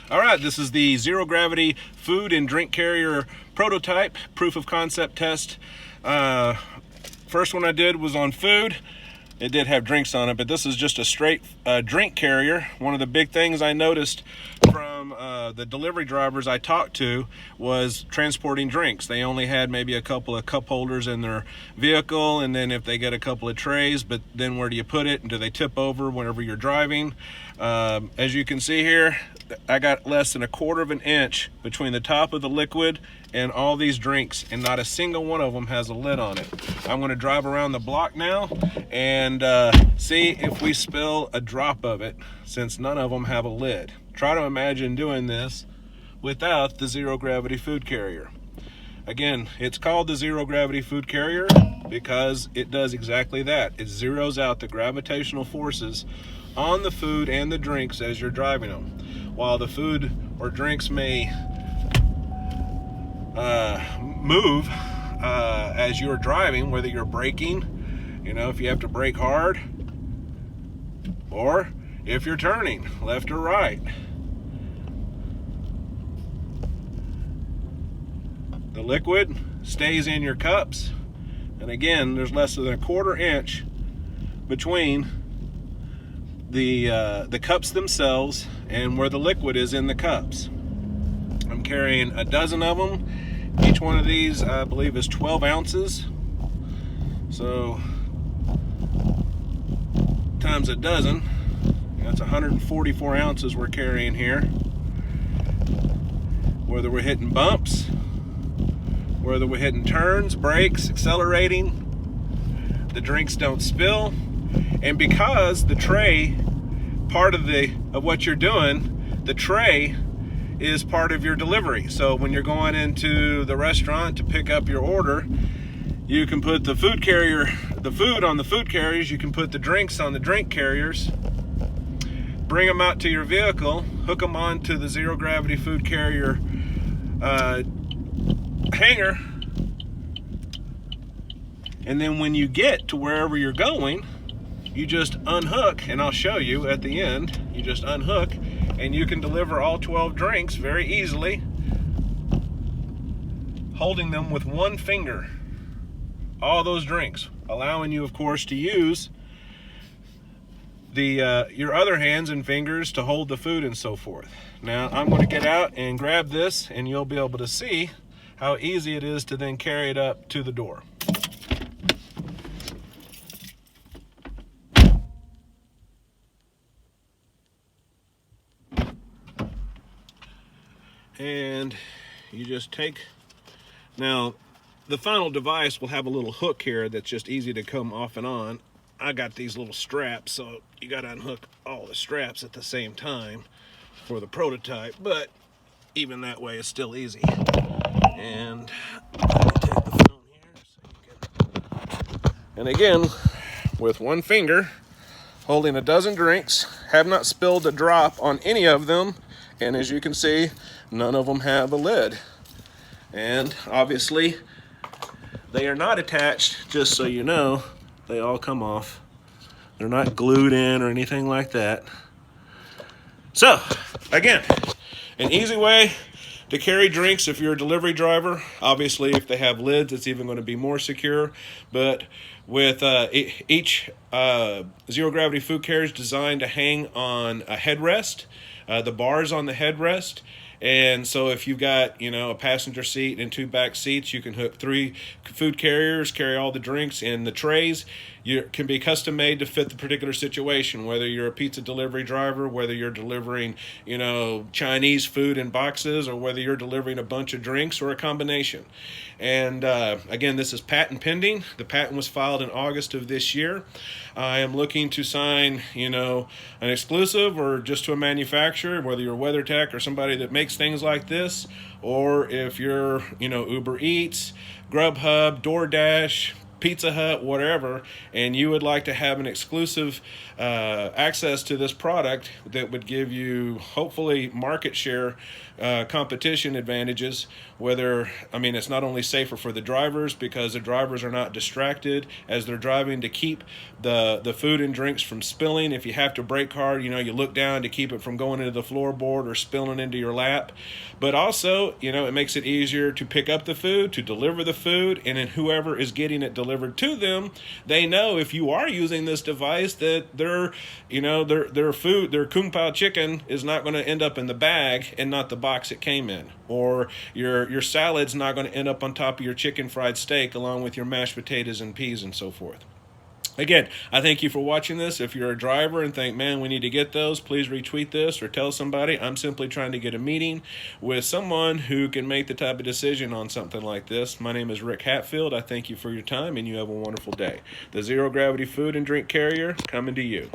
All right, this is the zero gravity food and drink carrier prototype proof of concept test. First one I did was on food. It did have drinks on it, but this is just a straight drink carrier. One of the big things I noticed from the delivery drivers I talked to was transporting drinks. They only had maybe a couple of cup holders in their vehicle, and then if they get a couple of trays, but then where do you put it, and do they tip over whenever you're driving? As you can see here, I got less than 1/4 of an inch between the top of the liquid and all these drinks, and not a single one of them has a lid on it. I'm going to drive around the block now and see if we spill a drop of it, since none of them have a lid. Try to imagine doing this without the zero gravity food carrier. Again, it's called the zero gravity food carrier because it does exactly that. It zeroes out the gravitational forces on the food and the drinks as you're driving them. While the food or drinks may move as you're driving, whether you're braking, if you have to brake hard, or if you're turning left or right. The liquid stays in your cups, and again, there's less than 1/4 inch between the cups themselves and where the liquid is in the cups. I'm carrying a dozen of them. Each one of these, I believe, is 12 ounces. So times a dozen, that's 144 ounces we're carrying here. Whether we're hitting bumps, whether we're hitting turns, brakes, accelerating, the drinks don't spill. And because the tray, part of what you're doing, the tray is part of your delivery. So when you're going into the restaurant to pick up your order, you can put the food on the food carriers, you can put the drinks on the drink carriers, bring them out to your vehicle, hook them onto the zero gravity food carrier hanger, and then when you get to wherever you're going, you just unhook, and I'll show you at the end. You just unhook, and you can deliver all 12 drinks very easily, holding them with one finger. All those drinks, allowing you, of course, to use your other hands and fingers to hold the food and so forth. Now, I'm going to get out and grab this, and you'll be able to see how easy it is to then carry it up to the door. And you just take, now the final device will have a little hook here that's just easy to come off and on. I got these little straps, so you got to unhook all the straps at the same time for the prototype, but even that way it's still easy. And let me take the phone here so you can, and again, with one finger, holding a dozen drinks, have not spilled a drop on any of them. And as you can see, none of them have a lid. And obviously, they are not attached, just so you know. They all come off. They're not glued in or anything like that. So, again, an easy way to carry drinks if you're a delivery driver. Obviously, if they have lids, it's even going to be more secure. But with each zero gravity food carrier is designed to hang on a headrest. The bar's on the headrest, and so if you've got a passenger seat and 2 back seats, you can hook 3 food carriers, carry all the drinks in the trays. You can be custom made to fit the particular situation, whether you're a pizza delivery driver, whether you're delivering Chinese food in boxes, or whether you're delivering a bunch of drinks, or a combination. And again, this is patent pending. The patent was filed in August of this year. I am looking to sign an exclusive, or just to a manufacturer, whether you're WeatherTech or somebody that makes things like this, or if you're Uber Eats, Grubhub, DoorDash, Pizza Hut, whatever, and you would like to have an exclusive access to this product that would give you hopefully market share competition advantages, it's not only safer for the drivers because the drivers are not distracted as they're driving to keep the food and drinks from spilling. If you have to brake hard, you look down to keep it from going into the floorboard or spilling into your lap. But also, it makes it easier to pick up the food, to deliver the food, and then whoever is getting it delivered to them, they know if you are using this device that their food, their Kung Pao chicken is not going to end up in the bag and not the box it came in. Or your salad's not going to end up on top of your chicken fried steak along with your mashed potatoes and peas and so forth. Again, I thank you for watching this. If you're a driver and think, man, we need to get those, please retweet this or tell somebody. I'm simply trying to get a meeting with someone who can make the type of decision on something like this. My name is Rick Hatfield. I thank you for your time, and you have a wonderful day. The Zero Gravity Food and Drink Carrier coming to you.